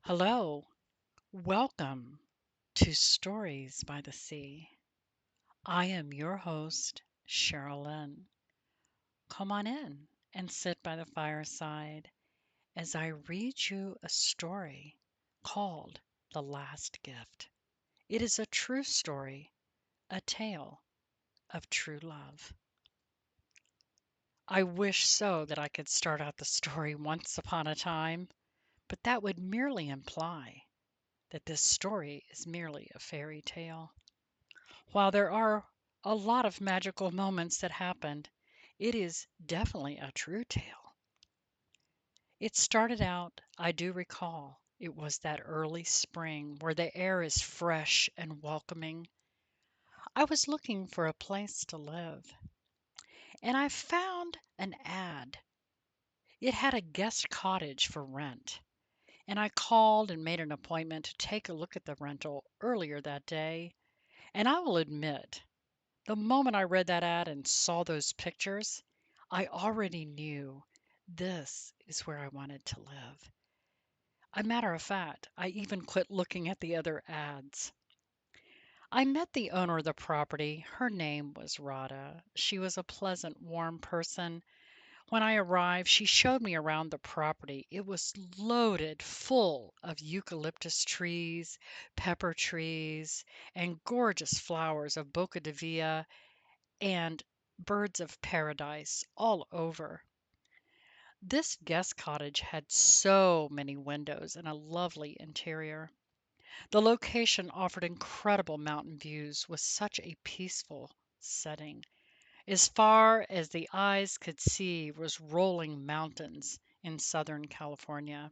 Hello, welcome to Stories by the Sea. I am your host, Cheryl Lynn. Come on in and sit by the fireside as I read you a story called The Last Gift. It is a true story, a tale of true love. I wish so that I could start out the story once upon a time, but that would merely imply that this story is merely a fairy tale. While there are a lot of magical moments that happened, it is definitely a true tale. It started out, I do recall, it was that early spring where the air is fresh and welcoming. I was looking for a place to live, and I found an ad. It had a guest cottage for rent, and I called and made an appointment to take a look at the rental earlier that day. And I will admit, the moment I read that ad and saw those pictures, I already knew this is where I wanted to live. A matter of fact, I even quit looking at the other ads. I met the owner of the property. Her name was Rada. She was a pleasant, warm person. When I arrived, she showed me around the property. It was loaded full of eucalyptus trees, pepper trees, and gorgeous flowers of bocadevilla and birds of paradise all over. This guest cottage had so many windows and a lovely interior. The location offered incredible mountain views with such a peaceful setting. As far as the eyes could see was rolling mountains in Southern California.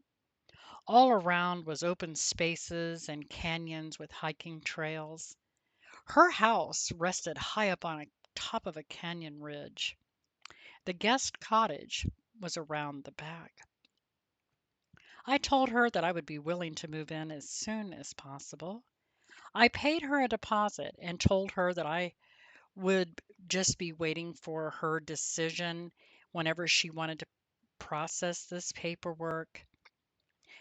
All around was open spaces and canyons with hiking trails. Her house rested high up on top of a canyon ridge. The guest cottage was around the back. I told her that I would be willing to move in as soon as possible. I paid her a deposit and told her that I would just be waiting for her decision whenever she wanted to process this paperwork.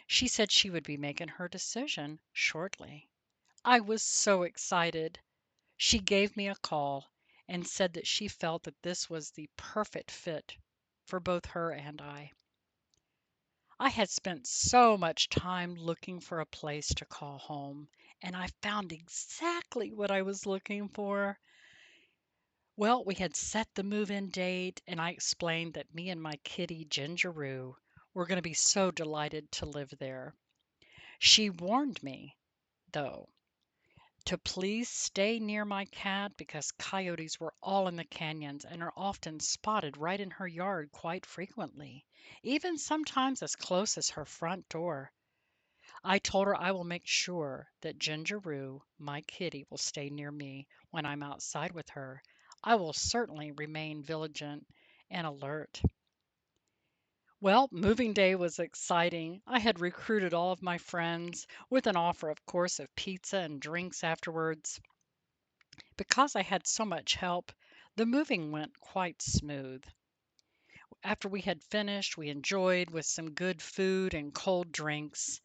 She said she would be making her decision shortly. I was so excited. She gave me a call and said that she felt that this was the perfect fit for both her and I. I had spent so much time looking for a place to call home, and I found exactly what I was looking for. Well, we had set the move in date, and I explained that me and my kitty Gingeroo were going to be so delighted to live there. She warned me, though, to please stay near my cat because coyotes were all in the canyons and are often spotted right in her yard quite frequently, even sometimes as close as her front door. I told her I will make sure that Gingeroo, my kitty, will stay near me when I'm outside with her. I will certainly remain vigilant and alert. Well, moving day was exciting. I had recruited all of my friends with an offer, of course, of pizza and drinks afterwards. Because I had so much help, the moving went quite smooth. After we had finished, we enjoyed with some good food and cold drinks,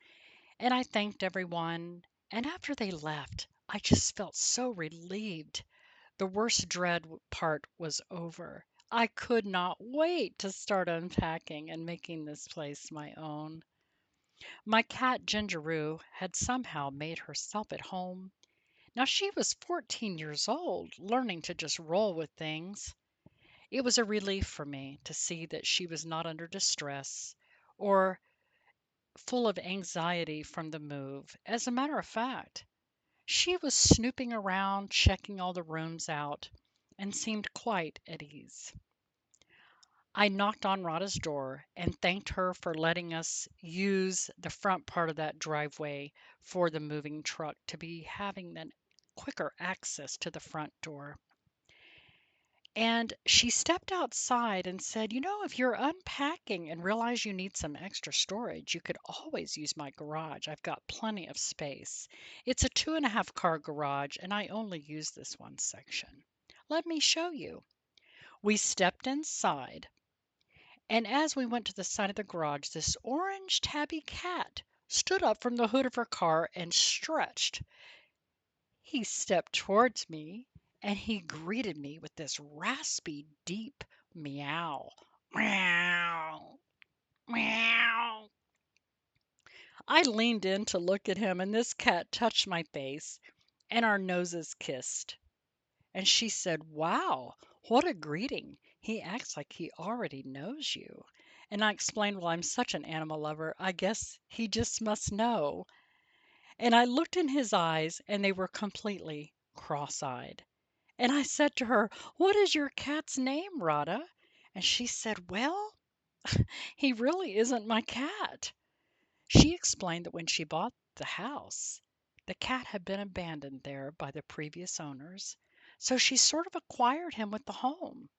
and I thanked everyone. And after they left, I just felt so relieved. The worst part was over. I could not wait to start unpacking and making this place my own. My cat Gingeroo had somehow made herself at home. Now she was 14 years old, learning to just roll with things. It was a relief for me to see that she was not under distress or full of anxiety from the move. As a matter of fact, she was snooping around, checking all the rooms out, and seemed quite at ease. I knocked on Rhoda's door and thanked her for letting us use the front part of that driveway for the moving truck to be having that quicker access to the front door. And she stepped outside and said, if you're unpacking and realize you need some extra storage, you could always use my garage. I've got plenty of space. It's a 2.5 car garage, and I only use this one section. Let me show you. We stepped inside, and as we went to the side of the garage, this orange tabby cat stood up from the hood of her car and stretched. He stepped towards me and he greeted me with this raspy, deep meow. Meow, meow. I leaned in to look at him, and this cat touched my face, and our noses kissed. And she said, "Wow, what a greeting. He acts like he already knows you." And I explained, "Well, I'm such an animal lover. I guess he just must know." And I looked in his eyes, and they were completely cross eyed. And I said to her, "What is your cat's name, Rhoda?" And she said, "Well, he really isn't my cat." She explained that when she bought the house, the cat had been abandoned there by the previous owners, so she sort of acquired him with the home.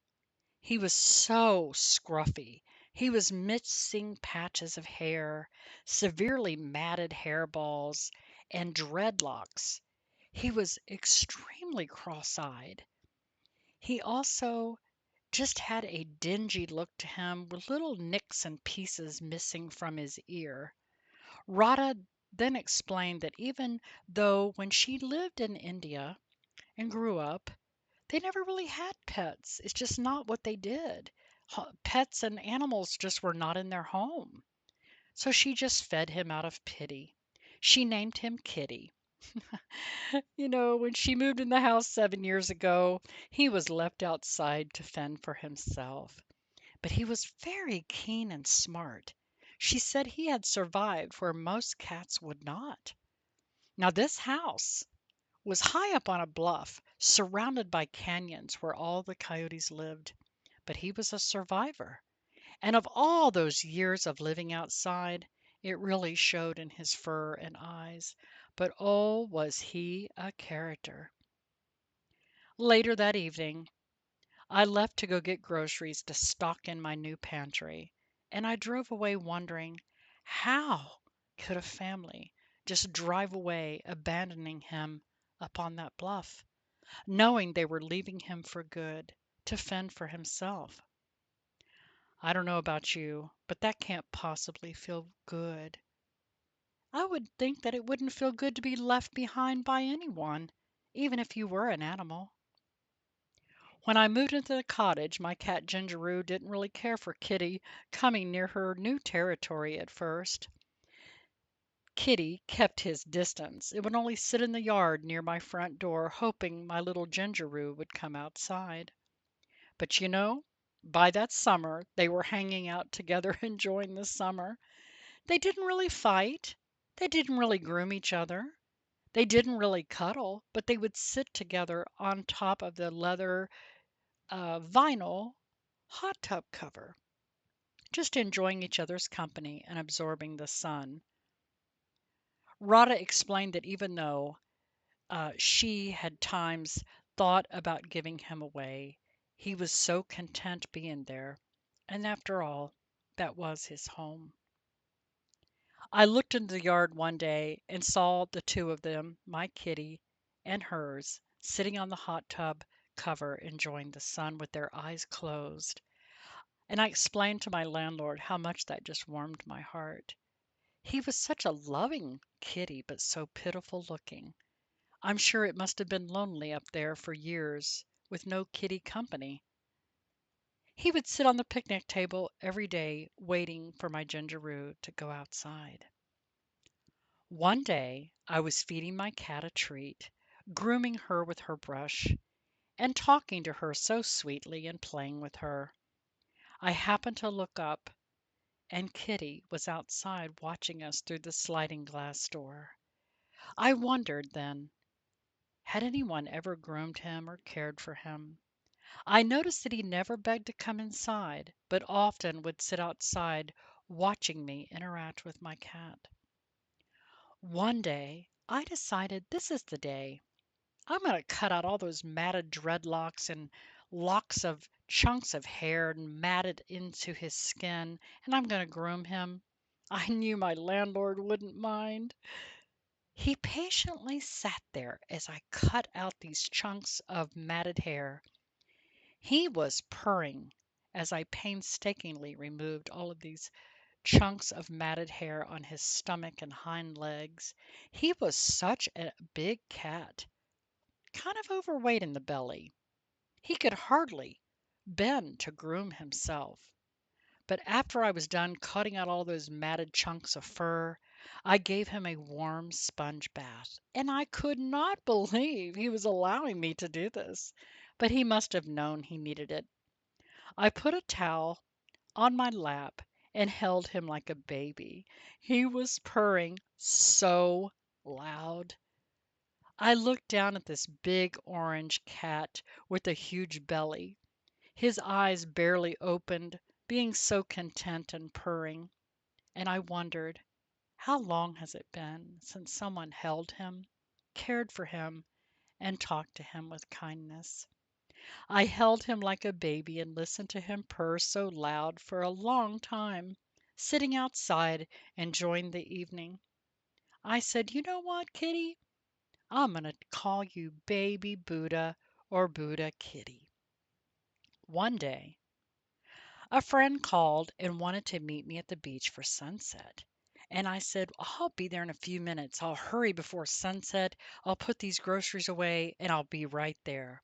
He was so scruffy. He was missing patches of hair, severely matted hairballs, and dreadlocks. He was extremely cross eyed. He also just had a dingy look to him with little nicks and pieces missing from his ear. Radha then explained that even though when she lived in India and grew up, they never really had pets. It's just not what they did. Pets and animals just were not in their home. So she just fed him out of pity. She named him Kitty. When she moved in the house 7 years ago, he was left outside to fend for himself. But he was very keen and smart. She said he had survived where most cats would not. Now, this house was high up on a bluff, surrounded by canyons where all the coyotes lived. But he was a survivor. And of all those years of living outside, it really showed in his fur and eyes. But oh, was he a character. Later that evening, I left to go get groceries to stock in my new pantry, and I drove away wondering how could a family just drive away, abandoning him up on that bluff, knowing they were leaving him for good to fend for himself. I don't know about you, but that can't possibly feel good. I would think that it wouldn't feel good to be left behind by anyone, even if you were an animal. When I moved into the cottage, my cat Gingeroo didn't really care for Kitty coming near her new territory at first. Kitty kept his distance and would only sit in the yard near my front door, hoping my little Gingeroo would come outside. But by that summer, they were hanging out together, enjoying the summer. They didn't really fight. They didn't really groom each other. They didn't really cuddle, but they would sit together on top of the leather vinyl hot tub cover, just enjoying each other's company and absorbing the sun. Rada explained that even though she had times thought about giving him away, he was so content being there. And after all, that was his home. I looked into the yard one day and saw the two of them, my kitty and hers, sitting on the hot tub cover enjoying the sun with their eyes closed. And I explained to my landlord how much that just warmed my heart. He was such a loving kitty, but so pitiful looking. I'm sure it must have been lonely up there for years with no kitty company. He would sit on the picnic table every day waiting for my Gingeroo to go outside. One day I was feeding my cat a treat, grooming her with her brush, and talking to her so sweetly and playing with her. I happened to look up, and Kitty was outside watching us through the sliding glass door. I wondered then, had anyone ever groomed him or cared for him? I noticed that he never begged to come inside, but often would sit outside watching me interact with my cat. One day, I decided this is the day. I'm going to cut out all those matted dreadlocks and locks of chunks of hair matted into his skin, and I'm going to groom him. I knew my landlord wouldn't mind. He patiently sat there as I cut out these chunks of matted hair. He was purring as I painstakingly removed all of these chunks of matted hair on his stomach and hind legs. He was such a big cat, kind of overweight in the belly. He could hardly bend to groom himself. But after I was done cutting out all those matted chunks of fur, I gave him a warm sponge bath, and I could not believe he was allowing me to do this. But he must have known he needed it. I put a towel on my lap and held him like a baby. He was purring so loud. I looked down at this big orange cat with a huge belly, his eyes barely opened, being so content and purring, and I wondered, how long has it been since someone held him, cared for him, and talked to him with kindness? I held him like a baby and listened to him purr so loud for a long time, sitting outside enjoying the evening. I said, "You know what, Kitty? I'm going to call you Baby Buddha or Buddha Kitty." One day, a friend called and wanted to meet me at the beach for sunset. And I said, "I'll be there in a few minutes. I'll hurry before sunset. I'll put these groceries away and I'll be right there."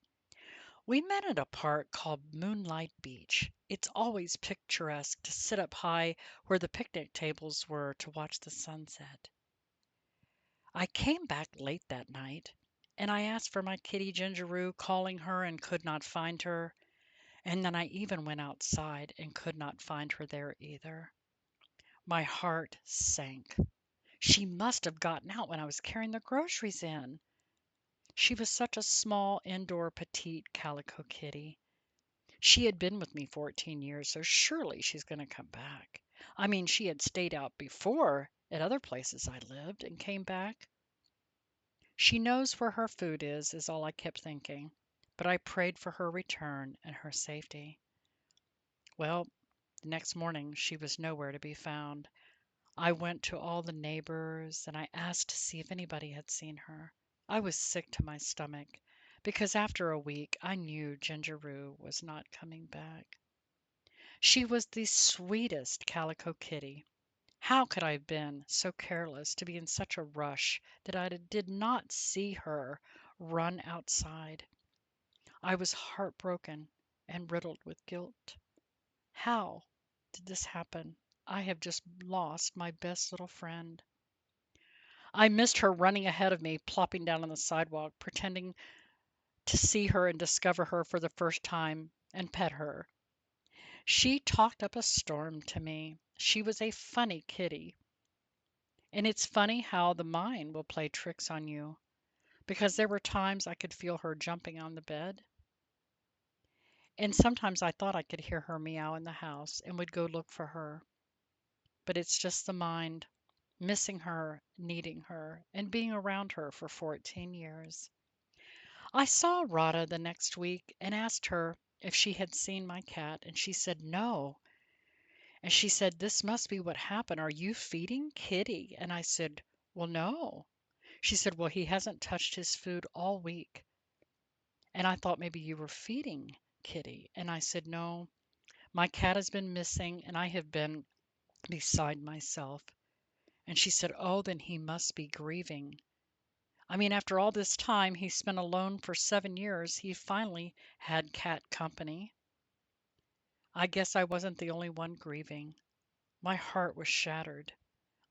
We met at a park called Moonlight Beach. It's always picturesque to sit up high where the picnic tables were to watch the sunset. I came back late that night and I asked for my kitty Gingeroo, calling her and could not find her. And then I even went outside and could not find her there either. My heart sank. She must have gotten out when I was carrying the groceries in. She was such a small, indoor, petite calico kitty. She had been with me 14 years, so surely she's going to come back. I mean, she had stayed out before at other places I lived and came back. She knows where her food is all I kept thinking. But I prayed for her return and her safety. Well, the next morning she was nowhere to be found. I went to all the neighbors and I asked to see if anybody had seen her. I was sick to my stomach because after a week I knew Gingeroo was not coming back. She was the sweetest calico kitty. How could I have been so careless to be in such a rush that I did not see her run outside? I was heartbroken and riddled with guilt. How did this happen? I have just lost my best little friend. I missed her running ahead of me, plopping down on the sidewalk, pretending to see her and discover her for the first time and pet her. She talked up a storm to me. She was a funny kitty. And it's funny how the mind will play tricks on you, because there were times I could feel her jumping on the bed, and sometimes I thought I could hear her meow in the house and would go look for her. But it's just the mind, missing her, needing her, and being around her for 14 years. I saw Rada the next week and asked her if she had seen my cat, and she said no. And she said, "This must be what happened. Are you feeding Kitty?" And I said, "Well, no." She said, "Well, he hasn't touched his food all week. And I thought maybe you were feeding Kitty." And I said, "No, my cat has been missing and I have been beside myself." And she said, "Oh, then he must be grieving. I mean, after all this time he spent alone for 7 years, he finally had cat company. I guess I wasn't the only one grieving." My heart was shattered.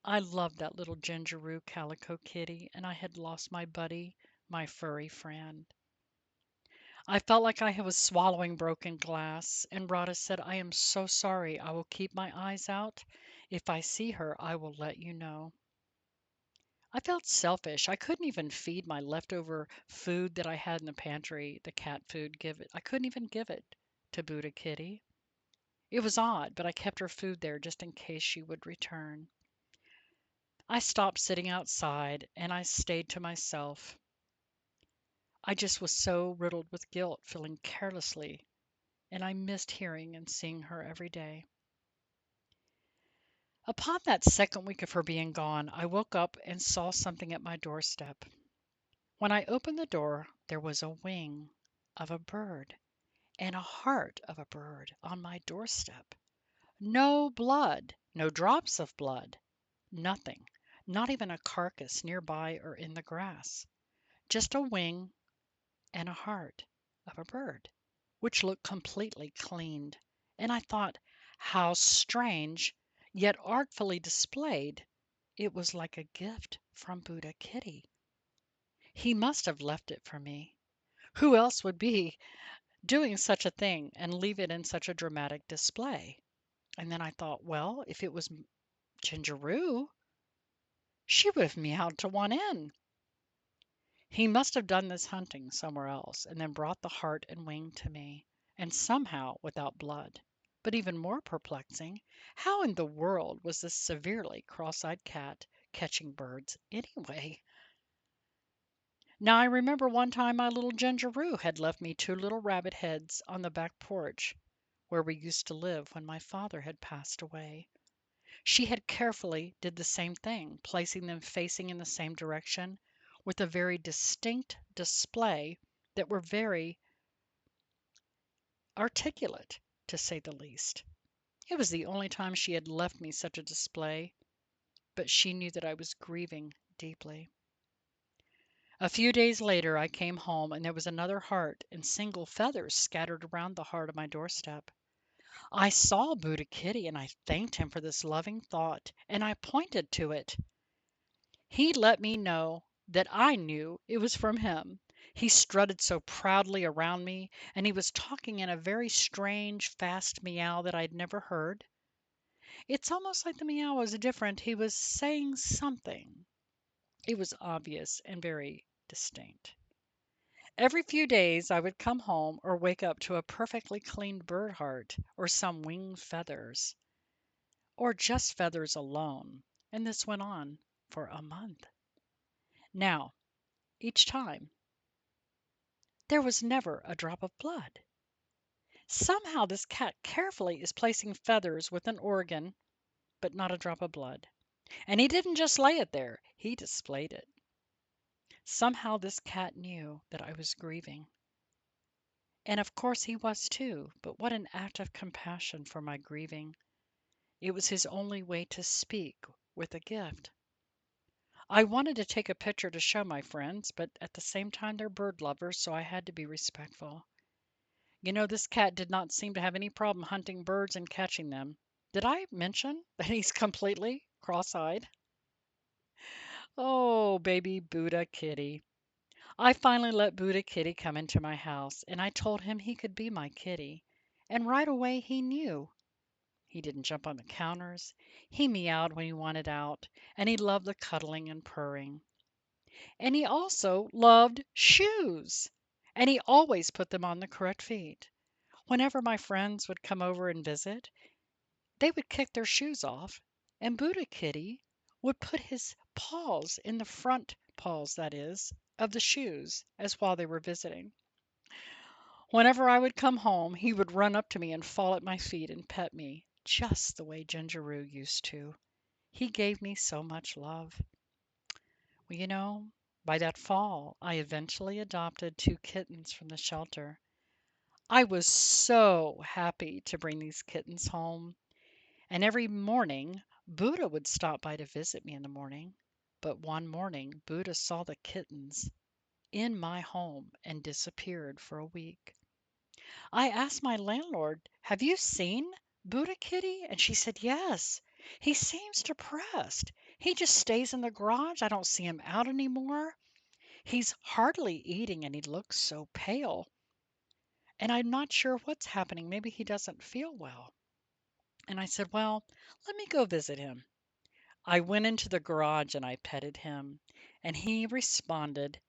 I loved that little Gingeroo calico kitty, and I had lost my buddy, my furry friend. I felt like I was swallowing broken glass, and Rada said, "I am so sorry. I will keep my eyes out. If I see her, I will let you know." I felt selfish. I couldn't even feed my leftover food that I had in the pantry, the cat food, give it. I couldn't even give it to Buddha Kitty. It was odd, but I kept her food there just in case she would return. I stopped sitting outside and I stayed to myself. I just was so riddled with guilt, feeling carelessly, and I missed hearing and seeing her every day. Upon that second week of her being gone, I woke up and saw something at my doorstep. When I opened the door, there was a wing of a bird and a heart of a bird on my doorstep. No blood, No drops of blood. Nothing. Not even a carcass nearby or in the grass. Just a wing and a heart of a bird, which looked completely cleaned. And I thought, how strange, yet artfully displayed. It was like a gift from Buddha Kitty. He must have left it for me. Who else would be doing such a thing and leave it in such a dramatic display? And then I thought, well, if it was Gingeroo, she would have meowed to want in. He must have done this hunting somewhere else and then brought the heart and wing to me, and somehow without blood. But even more perplexing, how in the world was this severely cross-eyed cat catching birds anyway? Now I remember one time my little Gingeroo had left me two little rabbit heads on the back porch where we used to live when my father had passed away. She had carefully did the same thing, placing them facing in the same direction with a very distinct display that were very articulate, to say the least. It was the only time she had left me such a display, but she knew that I was grieving deeply. A few days later I came home and there was another heart and single feathers scattered around the heart of my doorstep. I saw Buddha Kitty and I thanked him for this loving thought, and I pointed to it. He let me know that I knew it was from him. He strutted so proudly around me, and he was talking in a very strange, fast meow that I'd never heard. It's almost like the meow was different. He was saying something. It was obvious and very distinct. Every few days I would come home or wake up to a perfectly cleaned bird heart or some winged feathers, or just feathers alone, and this went on for a month. Now, each time, there was never a drop of blood. Somehow this cat carefully is placing feathers with an organ, but not a drop of blood. And he didn't just lay it there, he displayed it. Somehow this cat knew that I was grieving. And of course he was too, but what an act of compassion for my grieving. It was his only way to speak with a gift. I wanted to take a picture to show my friends, but at the same time they're bird lovers, so I had to be respectful. You know, this cat did not seem to have any problem hunting birds and catching them. Did I mention that he's completely cross-eyed? Oh, baby Buddha Kitty. I finally let Buddha Kitty come into my house, and I told him he could be my kitty. And right away he knew. He didn't jump on the counters. He meowed when he wanted out, and he loved the cuddling and purring. And he also loved shoes, and he always put them on the correct feet. Whenever my friends would come over and visit, they would kick their shoes off, and Buddha Kitty would put his paws in the front paws, that is, of the shoes, as while they were visiting. Whenever I would come home, he would run up to me and fall at my feet and pet me, just the way Gingeroo used to. He gave me so much love. Well, you know, by that fall, I eventually adopted two kittens from the shelter. I was so happy to bring these kittens home. And every morning, Buddha would stop by to visit me in the morning. But one morning, Buddha saw the kittens in my home and disappeared for a week. I asked my landlord, "Have you seen Buddha Kitty?" And she said, "Yes. He seems depressed. He just stays in the garage. I don't see him out anymore. He's hardly eating and he looks so pale. And I'm not sure what's happening. Maybe he doesn't feel well." And I said, "Well, let me go visit him." I went into the garage and I petted him, and he responded,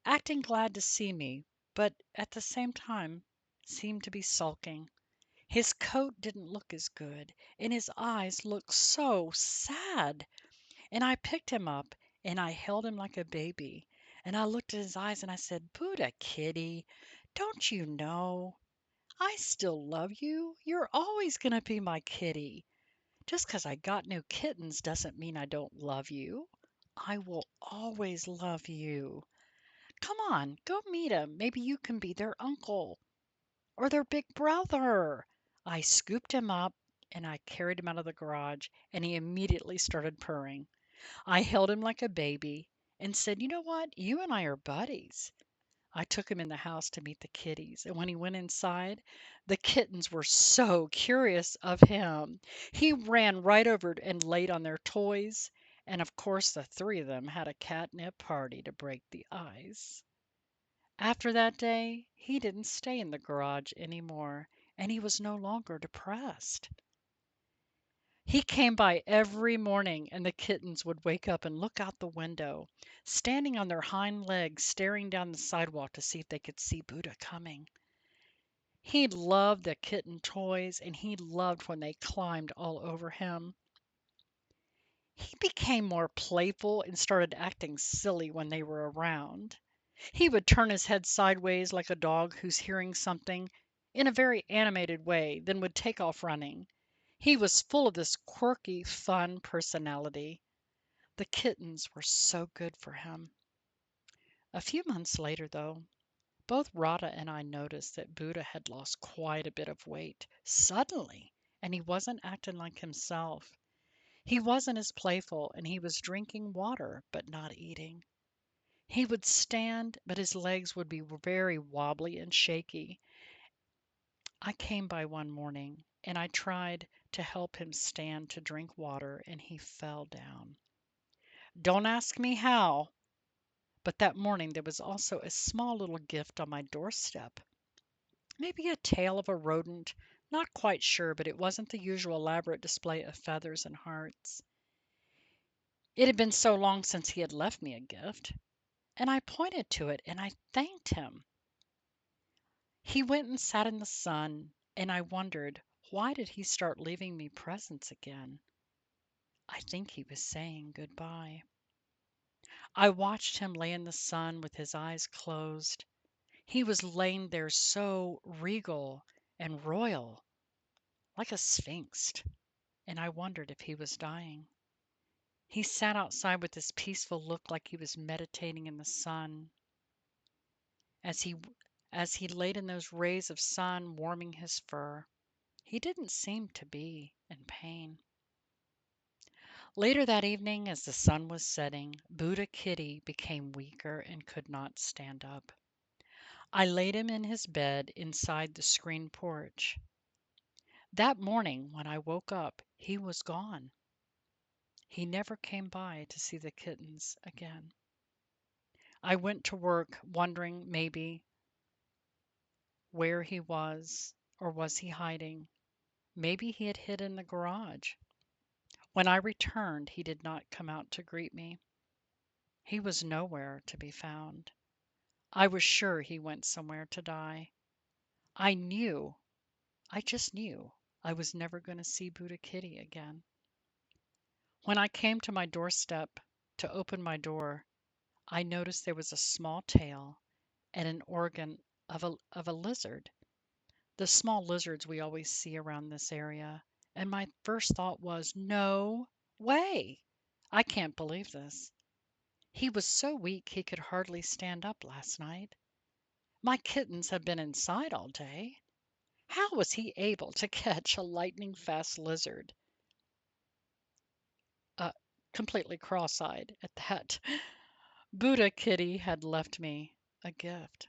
acting glad to see me, but at the same time seemed to be sulking. His coat didn't look as good, and his eyes looked so sad. And I picked him up and I held him like a baby. And I looked at his eyes and I said, "Buddha Kitty, don't you know? I still love you. You're always going to be my kitty. Just 'cause I got new kittens doesn't mean I don't love you. I will always love you. Come on, go meet 'em. Maybe you can be their uncle or their big brother." I scooped him up and I carried him out of the garage, and he immediately started purring. I held him like a baby and said, "You know what? You and I are buddies." I took him in the house to meet the kitties, and when he went inside, the kittens were so curious of him. He ran right over and laid on their toys, and of course the three of them had a catnip party to break the ice. After that day, he didn't stay in the garage anymore, and he was no longer depressed. He came by every morning, and the kittens would wake up and look out the window, standing on their hind legs, staring down the sidewalk to see if they could see Buddha coming. He loved the kitten toys, and he loved when they climbed all over him. He became more playful and started acting silly when they were around. He would turn his head sideways like a dog who's hearing something in a very animated way, then would take off running. He was full of this quirky, fun personality. The kittens were so good for him. A few months later, though, both Radha and I noticed that Buddha had lost quite a bit of weight suddenly, and he wasn't acting like himself. He wasn't as playful, and he was drinking water but not eating. He would stand, but his legs would be very wobbly and shaky. I came by one morning and I tried to help him stand to drink water, and he fell down. Don't ask me how, but that morning there was also a small little gift on my doorstep. Maybe a tail of a rodent, not quite sure, but it wasn't the usual elaborate display of feathers and hearts. It had been so long since he had left me a gift, and I pointed to it and I thanked him. He went and sat in the sun, and I wondered, why did he start leaving me presents again? I think he was saying goodbye. I watched him lay in the sun with his eyes closed. He was laying there so regal and royal, like a sphinx, and I wondered if he was dying. He sat outside with this peaceful look like he was meditating in the sun. As he as he laid in those rays of sun warming his fur, he didn't seem to be in pain. Later that evening, as the sun was setting, Buddha Kitty became weaker and could not stand up. I laid him in his bed inside the screen porch. That morning, when I woke up, he was gone. He never came by to see the kittens again. I went to work wondering maybe where he was, or was he hiding? Maybe he had hid in the garage. When I returned, he did not come out to greet me. He was nowhere to be found. I was sure he went somewhere to die. I knew, I just knew, I was never going to see Buddha Kitty again. When I came to my doorstep to open my door, I noticed there was a small tail and an organ of a lizard, the small lizards we always see around this area. And my first thought was, no way! I can't believe this. He was so weak he could hardly stand up last night. My kittens have been inside all day. How was he able to catch a lightning fast lizard? Uh, Completely cross eyed at that, Buddha Kitty had left me a gift,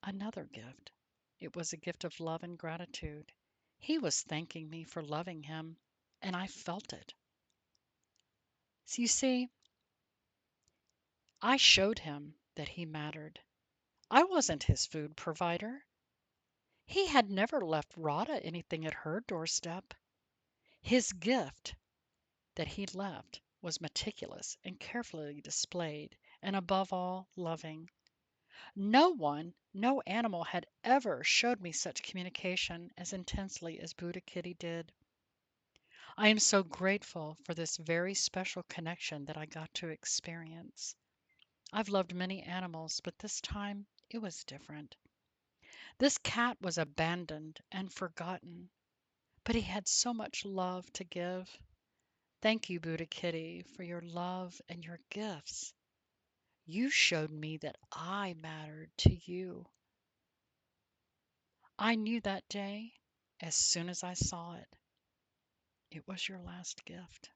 another gift. It was a gift of love and gratitude. He was thanking me for loving him, and I felt it. So you see, I showed him that he mattered. I wasn't his food provider. He had never left Radha anything at her doorstep. His gift that he left was meticulous and carefully displayed, and above all, loving. No one, no animal had ever showed me such communication as intensely as Buddha Kitty did. I am so grateful for this very special connection that I got to experience. I've loved many animals, but this time it was different. This cat was abandoned and forgotten, but he had so much love to give. Thank you, Buddha Kitty, for your love and your gifts. You showed me that I mattered to you. I knew that day as soon as I saw it. It was your last gift.